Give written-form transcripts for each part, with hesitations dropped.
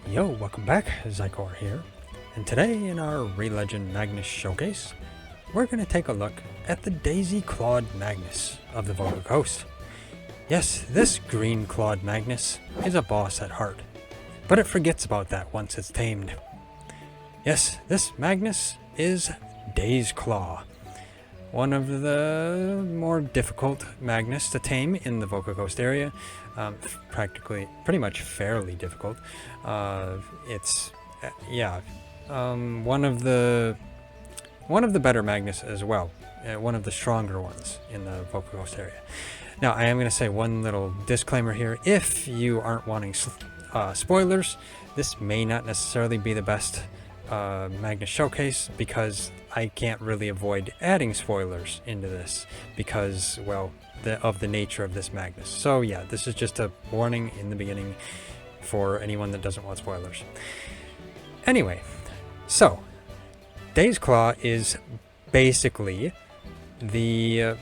Yo, welcome back, Xycor here, and today in our Re-Legend Magnus showcase, we're going to take a look at the Daisy-clawed Magnus of the Vocal Coast. Yes, this green-clawed Magnus is a boss at heart, but it forgets about that once it's tamed. Yes, this Magnus is Dazeclaw, one of the more difficult Magnus to tame in the Vocal Coast area. Pretty much fairly difficult. It's one of the better Magnus as well. One of the stronger ones in the Vocal Coast area. Now, I am going to say one little disclaimer here. If you aren't wanting spoilers, this may not necessarily be the best Magnus showcase, because I can't really avoid adding spoilers into this because, well, of the nature of this Magnus. So yeah, this is just a warning in the beginning for anyone that doesn't want spoilers. Anyway, so Dazeclaw is basically the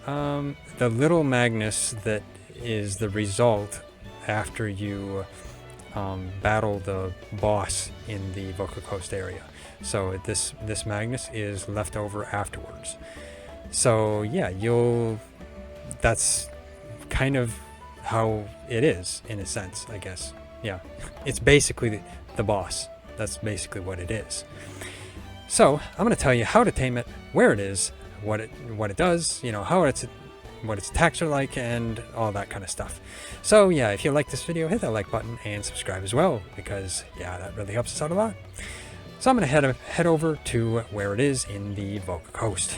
little Magnus that is the result after you battle the boss in the Vocal Coast area. So this Magnus is left over afterwards. So yeah, that's kind of how it is in a sense, I guess. Yeah, it's basically the boss. That's basically what it is. So I'm going to tell you how to tame it, where it is, what it does, what its attacks are like, and all that kind of stuff. So yeah, if you like this video, hit that like button and subscribe as well, because yeah, that really helps us out a lot. So I'm going to head over to where it is in the Vocal Coast.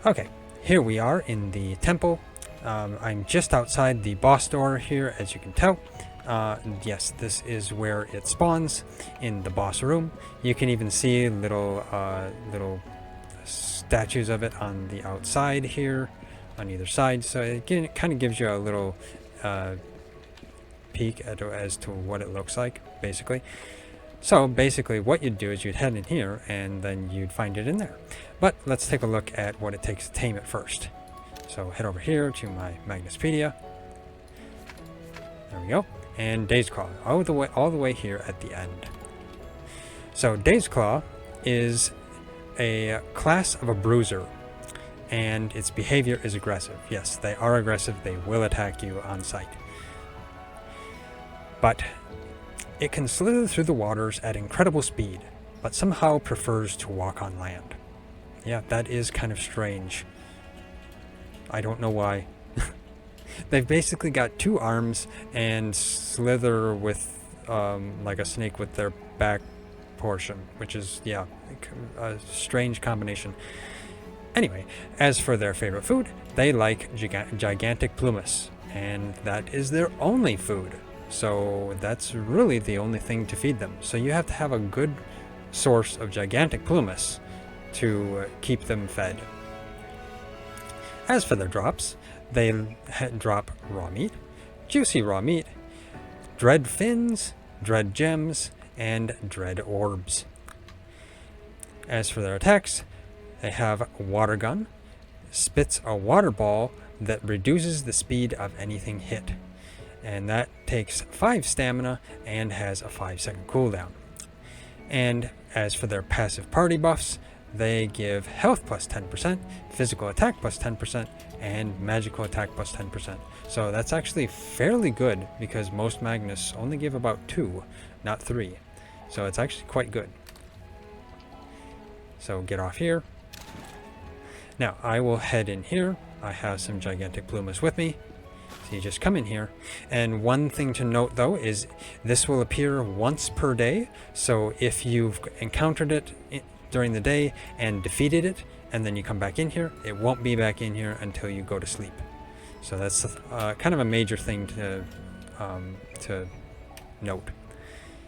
Okay, here we are in the temple. I'm just outside the boss door here, as you can tell. Yes, this is where it spawns, in the boss room. You can even see little statues of it on the outside here, on either side. So it kind of gives you a little peek as to what it looks like, basically. So basically what you'd do is you'd head in here and then you'd find it in there. But let's take a look at what it takes to tame it first. So head over here to my Magnuspedia. There we go. And Dazeclaw, all the way here at the end. So Dazeclaw is a class of a bruiser, and its behavior is aggressive. Yes, they are aggressive. They will attack you on sight. But it can slither through the waters at incredible speed, but somehow prefers to walk on land. Yeah, that is kind of strange. I don't know why. They've basically got two arms and slither with like a snake with their back portion, which is, yeah, a strange combination. Anyway, as for their favorite food, they like gigantic plumas, and that is their only food. So that's really the only thing to feed them. So you have to have a good source of gigantic plumas to keep them fed. As for their drops, they drop raw meat, juicy raw meat, dread fins, dread gems, and dread orbs. As for their attacks, they have water gun, spits a water ball that reduces the speed of anything hit, and that takes 5 stamina and has a 5-second cooldown. And as for their passive party buffs, they give health plus 10%, physical attack plus 10%, and magical attack plus 10%. So that's actually fairly good, because most Magnus only give about 2, not 3. So it's actually quite good. So get off here. Now I will head in here. I have some gigantic plumas with me. So you just come in here. And one thing to note though is this will appear once per day. So if you've encountered it during the day and defeated it, and then you come back in here, it won't be back in here until you go to sleep. So that's kind of a major thing to note.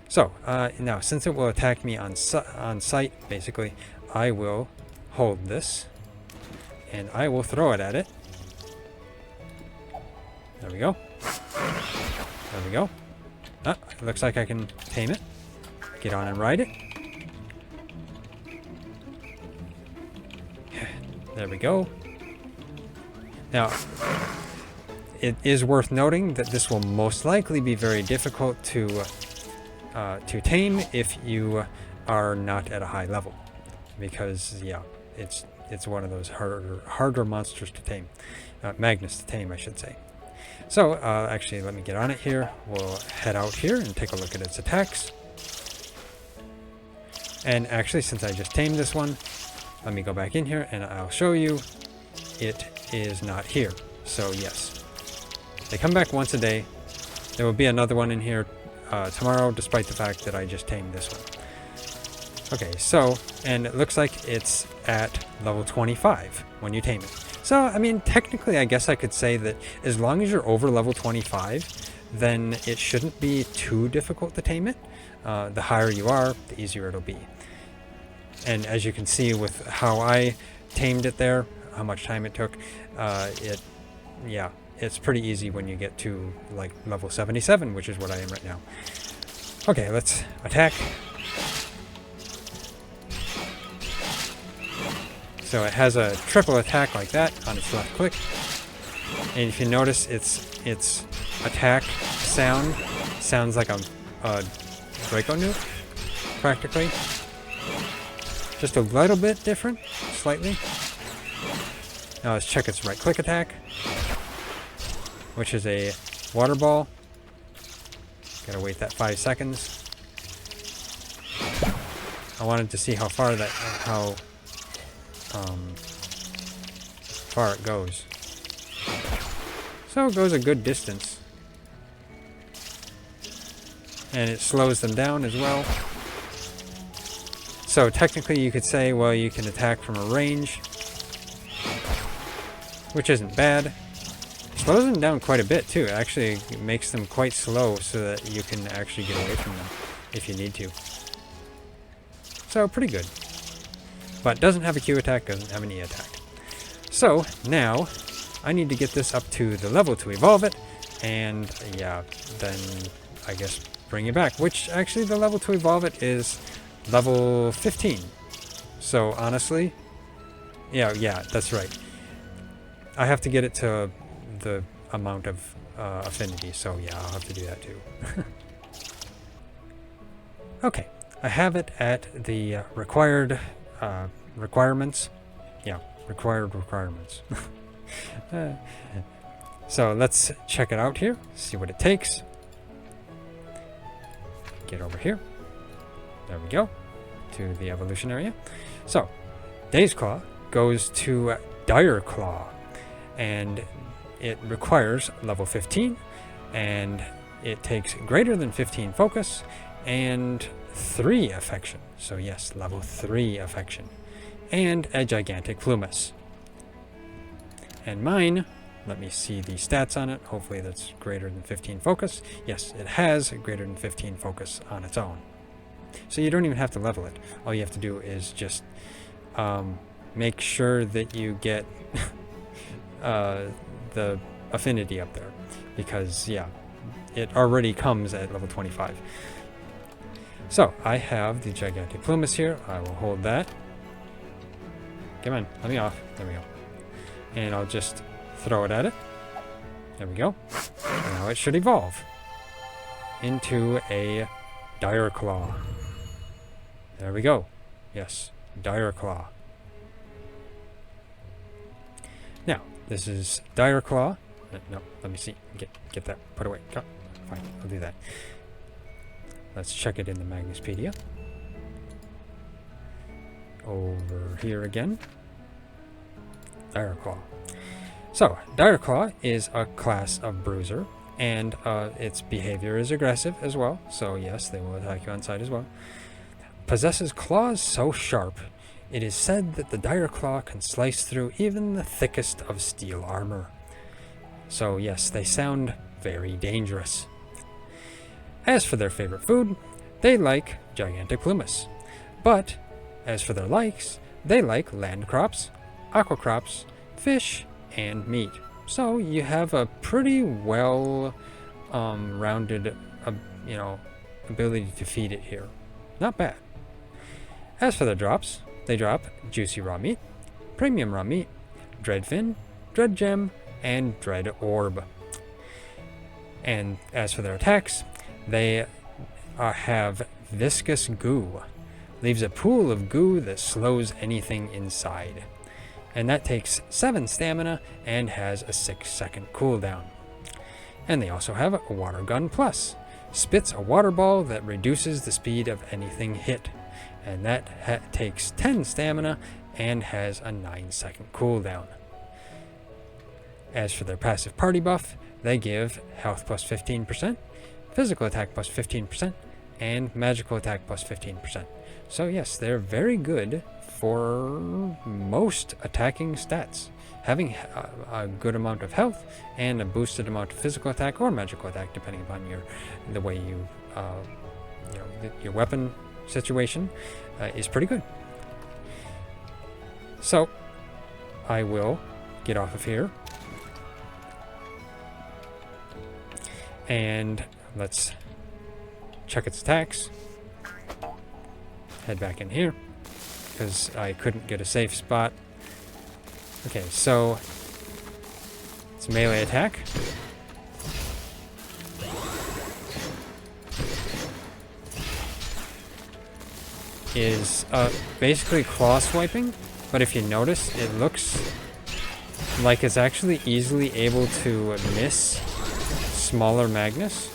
So now, since it will attack me on sight, basically, I will hold this and I will throw it at it. There we go. There we go. Ah, it looks like I can tame it. Get on and ride it. There we go. Now, it is worth noting that this will most likely be very difficult to tame if you are not at a high level, because yeah, it's one of those harder monsters to tame, Magnus to tame, I should say. So actually, let me get on it here. We'll head out here and take a look at its attacks. And actually, since I just tamed this one, let me go back in here and I'll show you. It is not here. So yes, they come back once a day. There will be another one in here tomorrow, despite the fact that I just tamed this one. Okay, so, and it looks like it's at level 25 when you tame it. So, I mean, technically, I guess I could say that as long as you're over level 25, then it shouldn't be too difficult to tame it. The higher you are, the easier it'll be. And as you can see with how I tamed it there, how much time it took, yeah, it's pretty easy when you get to like level 77, which is what I am right now. Okay, let's attack. So it has a triple attack like that on its left click. And if you notice, its attack sounds like a Draco nuke, practically. Just a little bit different, slightly. Now let's check its right click attack, which is a water ball. Gotta wait that 5 seconds. I wanted to see how far far it goes. So it goes a good distance. And it slows them down as well. So technically you could say, well, you can attack from a range, which isn't bad. It slows them down quite a bit too. It actually makes them quite slow so that you can actually get away from them if you need to. So pretty good. But doesn't have a Q attack, doesn't have an E attack. So now I need to get this up to the level to evolve it, and yeah, then I guess bring it back, which actually the level to evolve it is level 15. So honestly, yeah, that's right. I have to get it to the amount of affinity, so yeah, I'll have to do that too. Okay, I have it at the required requirements. Yeah, required requirements. So let's check it out here, see what it takes. Get over here. There we go, to the evolution area. So, Dazeclaw goes to Direclaw, and it requires level 15, and it takes greater than 15 focus, and 3 affection. So yes, level 3 affection. And a gigantic plumas. And mine, let me see the stats on it. Hopefully that's greater than 15 focus. Yes, it has greater than 15 focus on its own. So you don't even have to level it. All you have to do is just make sure that you get the affinity up there. Because, yeah, it already comes at level 25. So, I have the gigantic plumas here. I will hold that. Come on, let me off. There we go. And I'll just throw it at it. There we go. And now it should evolve into a Direclaw. There we go. Yes, Direclaw. Now, this is Direclaw. No, let me see. Get that put away. Oh, fine, I'll do that. Let's check it in the Magnuspedia. Over here again. Direclaw. So, Direclaw is a class of bruiser, and its behavior is aggressive as well. So yes, they will attack you on sight as well. Possesses claws so sharp, it is said that the Direclaw can slice through even the thickest of steel armor. So yes, they sound very dangerous. As for their favorite food, they like gigantic plumas. But, as for their likes, they like land crops, aqua crops, fish, and meat. So you have a pretty well rounded ability to feed it here. Not bad. As for their drops, they drop juicy raw meat, premium raw meat, dread fin, dread gem, and dread orb. And as for their attacks, they have viscous goo. Leaves a pool of goo that slows anything inside. And that takes 7 stamina and has a 6-second cooldown. And they also have a water gun plus. Spits a water ball that reduces the speed of anything hit. And that takes 10 stamina and has a 9-second cooldown. As for their passive party buff, they give health plus 15%, physical attack plus 15%, and magical attack plus 15%. So yes, they're very good for most attacking stats. Having a good amount of health and a boosted amount of physical attack or magical attack, depending upon the way your weapon situation, is pretty good. So I will get off of here. And let's check its attacks. Head back in here, because I couldn't get a safe spot. Okay, so it's melee attack. Is basically claw swiping, but if you notice, it looks like it's actually easily able to miss smaller Magnus.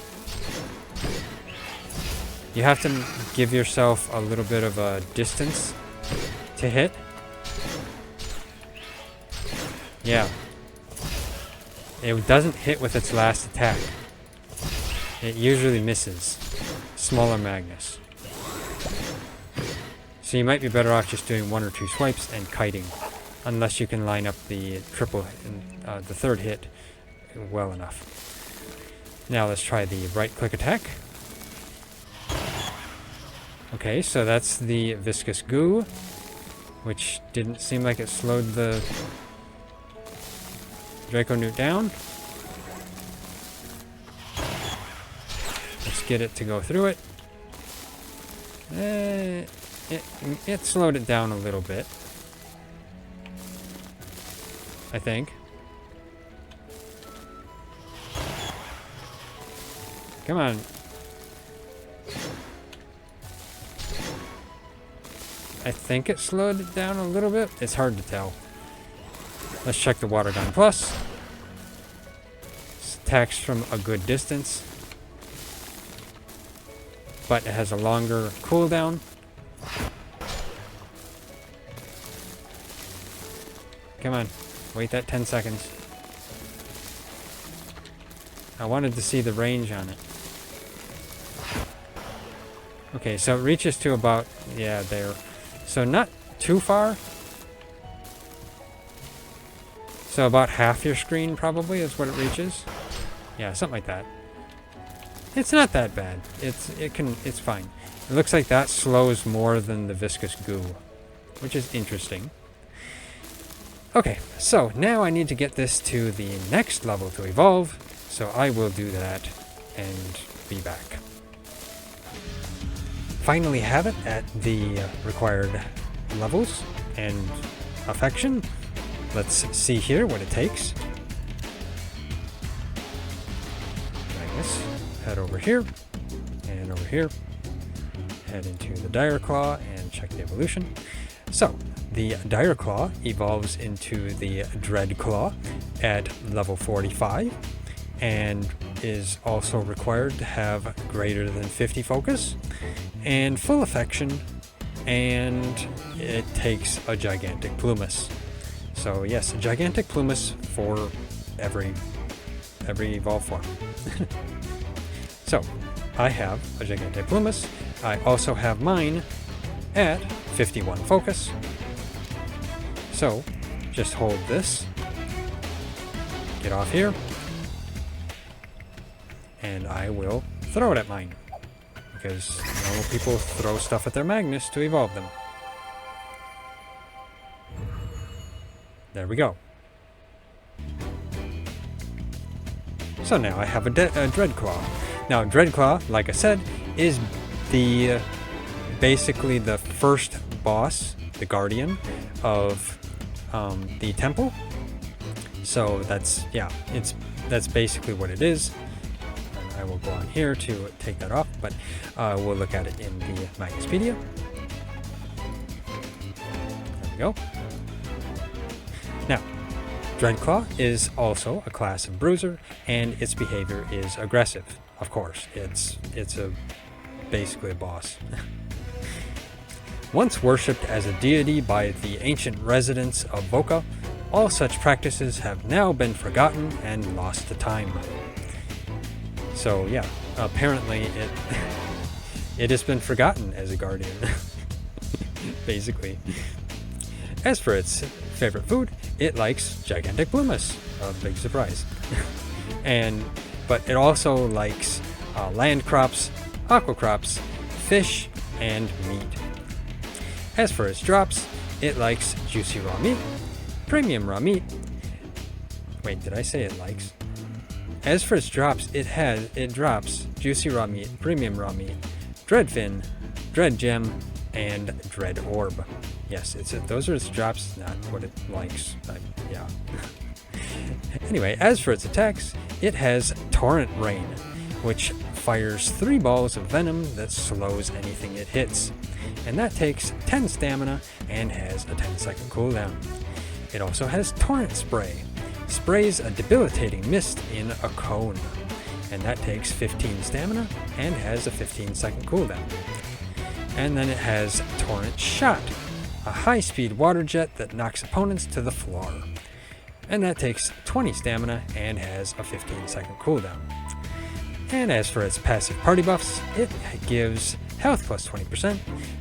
You have to give yourself a little bit of a distance to hit. Yeah. It doesn't hit with its last attack. It usually misses smaller Magnus. So you might be better off just doing 1 or 2 swipes and kiting, unless you can line up the the third hit well enough. Now let's try the right-click attack. Okay, so that's the viscous goo, which didn't seem like it slowed the Draco Newt down. Let's get it to go through it. It slowed it down a little bit, I think. Come on. I think it slowed it down a little bit. It's hard to tell. Let's check the water gun plus. It attacks from a good distance, but it has a longer cooldown. Come on, wait that 10 seconds. I wanted to see the range on it. Okay, so it reaches to about, yeah, there. So not too far. So about half your screen probably is what it reaches. Yeah, something like that. It's not that bad. It's fine. It looks like that slows more than the viscous goo, which is interesting. Okay, so now I need to get this to the next level to evolve, so I will do that and be back. Finally have it at the required levels and affection. Let's see here what it takes. Magnus, head over here, and over here. Head into the Direclaw and check the evolution. So, the Direclaw evolves into the Dreadclaw at level 45, and is also required to have greater than 50 focus, and full affection, and it takes a gigantic plumus. So yes, a gigantic plumus for every evolved form. So, I have a gigantic plumus. I also have mine at 51 focus. So, just hold this, get off here, and I will throw it at mine. Because normal people throw stuff at their Magnus to evolve them. There we go. So now I have a Dreadclaw. Now Dreadclaw, like I said, is basically the first boss, the guardian of the temple. So that's basically what it is. I will go on here to take that off, but we'll look at it in the Magnuspedia. There we go. Now, Dreadclaw is also a class of bruiser, and its behavior is aggressive. Of course, it's basically a boss. Once worshipped as a deity by the ancient residents of Voka, all such practices have now been forgotten and lost to time. So yeah, apparently it has been forgotten as a guardian, basically. As for its favorite food, it likes gigantic bloomus, a big surprise. But it also likes land crops, aqua crops, fish, and meat. As for its drops, it likes juicy raw meat, premium raw meat. Wait, did I say it likes? As for its drops, it drops juicy raw meat, premium raw meat, dread fin, dread gem, and dread orb. Yes, those are its drops, not what it likes. Yeah. Anyway, as for its attacks, it has Torrent Rain, which fires 3 balls of venom that slows anything it hits. And that takes 10 stamina and has a 10-second cooldown. It also has Torrent Spray. Sprays a debilitating mist in a cone. And that takes 15 stamina and has a 15-second cooldown. And then it has Torrent Shot, a high-speed water jet that knocks opponents to the floor. And that takes 20 stamina and has a 15-second cooldown. And as for its passive party buffs, it gives health plus 20%,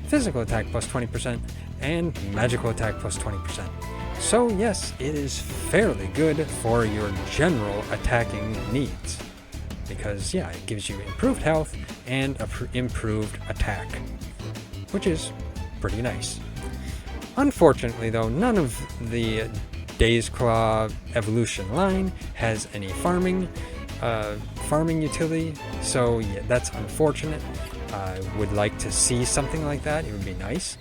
physical attack plus 20%, and magical attack plus 20%. So yes, it is fairly good for your general attacking needs. Because yeah, it gives you improved health and improved attack, which is pretty nice. Unfortunately though, none of the Dazeclaw evolution line has any farming utility, so yeah, that's unfortunate. I would like to see something like that. It would be nice.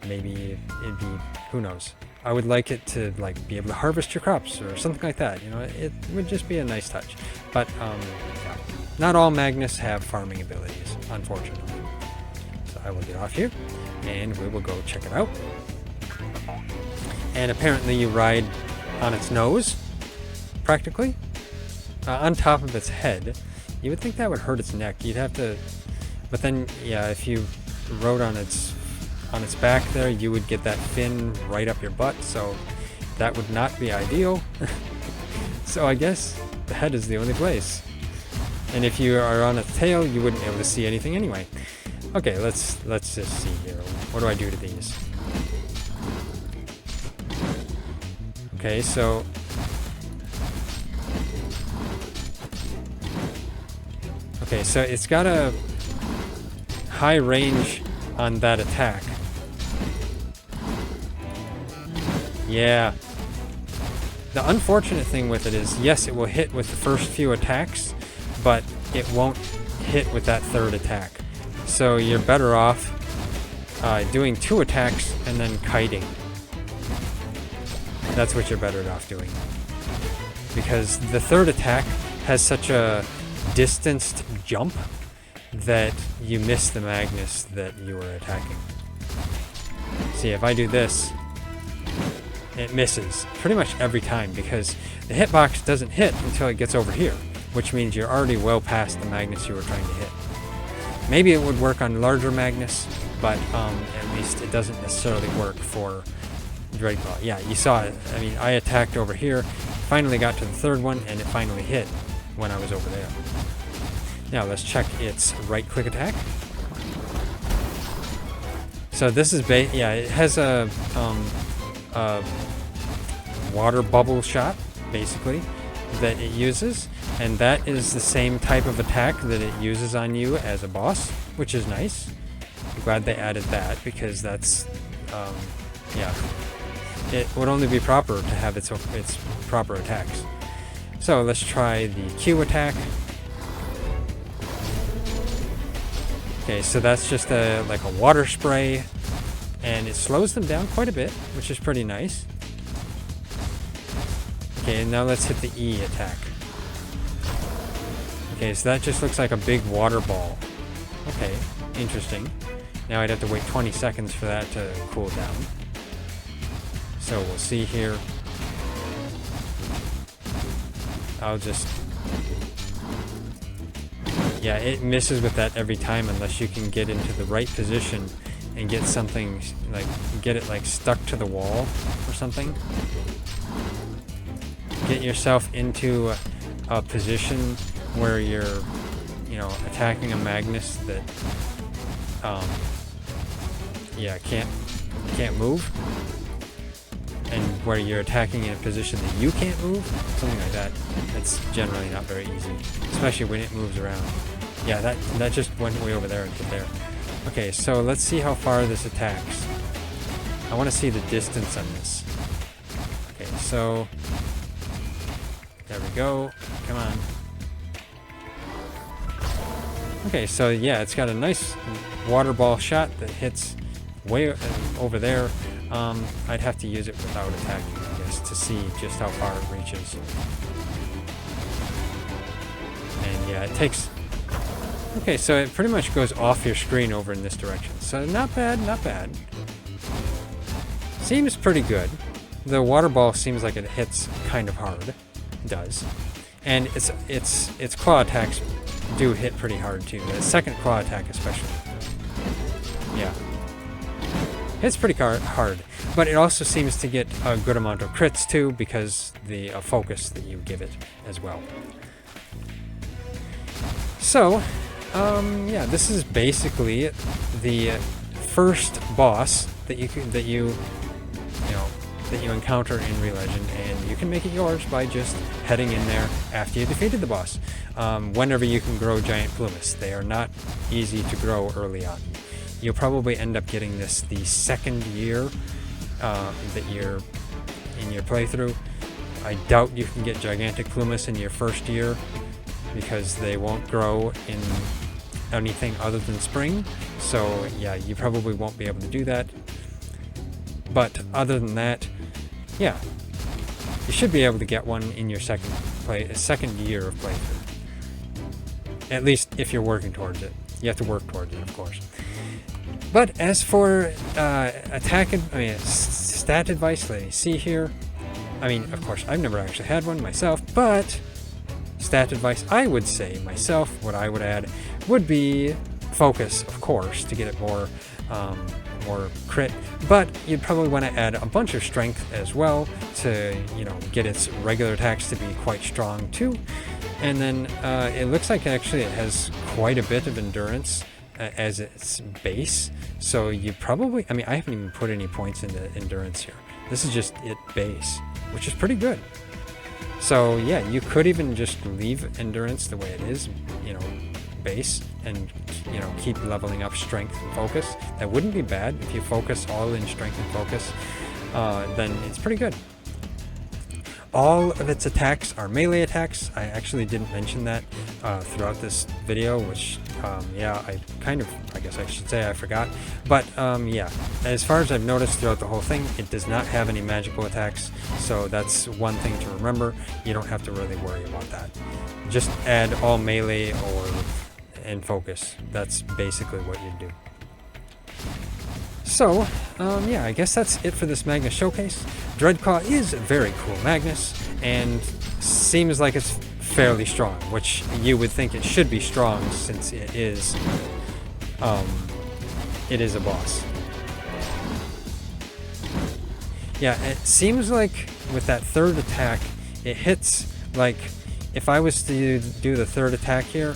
Maybe it'd be, who knows. I would like it to be able to harvest your crops or something like that. It would just be a nice touch. But yeah, not all Magnus have farming abilities, unfortunately. So I will get off here and we will go check it out. And apparently you ride on its nose, practically, on top of its head. You would think that would hurt its neck. You'd have to, but then yeah, if you rode on its back there, you would get that fin right up your butt, so that would not be ideal. So I guess the head is the only place. And if you are on its tail, you wouldn't be able to see anything anyway. Okay, let's just see here. What do I do to these? Okay, so it's got a high range on that attack. Yeah. The unfortunate thing with it is, yes, it will hit with the first few attacks, but it won't hit with that third attack. So you're better off doing 2 attacks and then kiting. That's what you're better off doing. Because the third attack has such a distanced jump that you miss the Magnus that you are attacking. See, if I do this, it misses pretty much every time because the hitbox doesn't hit until it gets over here, which means you're already well past the Magnus you were trying to hit. Maybe it would work on larger Magnus, but at least it doesn't necessarily work for Dreadclaw. Yeah, you saw it. I mean, I attacked over here, finally got to the third one, and it finally hit when I was over there. Now let's check its right-click attack. So this is it has a water bubble shot, basically, that it uses, and that is the same type of attack that it uses on you as a boss, which is nice. I'm glad they added that because that's, it would only be proper to have its proper attacks. So let's try the Q attack. Okay, so that's just a water spray, and it slows them down quite a bit, which is pretty nice. Okay, now let's hit the E attack. Okay, so that just looks like a big water ball. Okay, interesting. Now I'd have to wait 20 seconds for that to cool down. So we'll see here. I'll just... Yeah, it misses with that every time unless you can get into the right position and get something, like, get it, like, stuck to the wall or something. Get yourself into a position where you're, you know, attacking a Magnus that, yeah, can't move. And where you're attacking in a position that you can't move, something like that. It's generally not very easy, especially when it moves around. Yeah, that just went way over there and hit there. Okay, so let's see how far this attacks. I want to see the distance on this. Okay, so there we go. Come on. Okay, so yeah, it's got a nice water ball shot that hits way over there. I'd have to use it without attacking, I guess, to see just how far it reaches. And yeah, it takes... Okay, so it pretty much goes off your screen over in this direction. So not bad, not bad. Seems pretty good. The water ball seems like it hits kind of hard. It does. And its claw attacks do hit pretty hard too. The second claw attack especially. Yeah. It's pretty hard, but it also seems to get a good amount of crits too because the focus that you give it as well. So, yeah, this is basically the first boss that you encounter in Re-Legend, and you can make it yours by just heading in there after you defeated the boss. Whenever you can grow giant plumas, they are not easy to grow early on. You'll probably end up getting this the second year that you're in your playthrough. I doubt you can get gigantic plumas in your first year because they won't grow in anything other than spring. So yeah, you probably won't be able to do that. But other than that, yeah, you should be able to get one in your second year of playthrough. At least if you're working towards it. You have to work towards it, of course. But as for stat advice, let me see here. I mean, of course, I've never actually had one myself, but stat advice, I would say myself, what I would add would be focus, of course, to get it more crit. But you'd probably want to add a bunch of strength as well to, you know, get its regular attacks to be quite strong too. And then it looks like actually it has quite a bit of endurance as its base. So you probably, I mean, I haven't even put any points into endurance here. This is just it base, which is pretty good. So yeah, you could even just leave endurance the way it is, you know, base, and, you know, keep leveling up strength and focus. That wouldn't be bad. If you focus all in strength and focus, then it's pretty good. All of its attacks are melee attacks. I actually didn't mention that throughout this video, which, yeah, I guess I should say I forgot. But, yeah, as far as I've noticed throughout the whole thing, it does not have any magical attacks, so that's one thing to remember. You don't have to really worry about that. Just add all melee and focus. That's basically what you do. So, yeah, I guess that's it for this Magnus showcase. Dreadclaw is a very cool Magnus, and seems like it's fairly strong, which you would think it should be strong since it is a boss. Yeah, it seems like with that third attack, it hits, like, if I was to do the third attack here,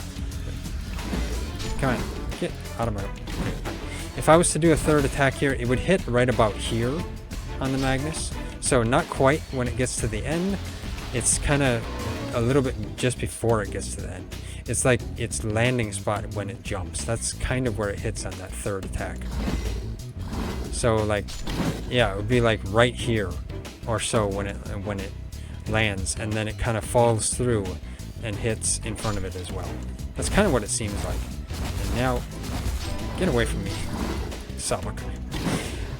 come on, get out of my way. If I was to do a third attack here, it would hit right about here on the Magnus. So not quite when it gets to the end. It's kind of a little bit just before it gets to the end. It's like its landing spot when it jumps. That's kind of where it hits on that third attack. So like, yeah, it would be like right here or so when it lands, and then it kind of falls through and hits in front of it as well. That's kind of what it seems like. And now, get away from me, Sabak.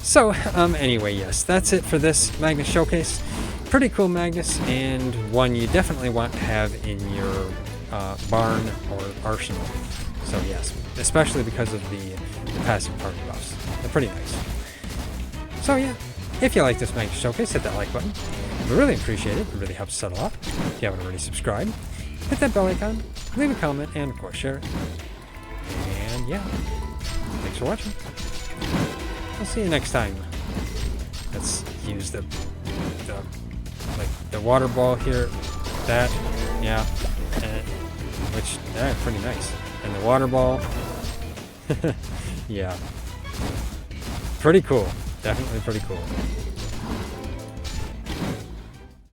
So, anyway, yes, that's it for this Magnus showcase. Pretty cool Magnus, and one you definitely want to have in your barn or arsenal. So yes, especially because of the passive party buffs. They're pretty nice. So yeah, if you like this Magnus Showcase, hit that like button. We really appreciate it. It really helps us out a lot. If you haven't already subscribed, hit that bell icon, leave a comment, and of course share it. And yeah, thanks for watching. I'll see you next time. Let's use the water ball here. That, yeah, and which pretty nice. And the water ball, yeah, pretty cool. Definitely pretty cool.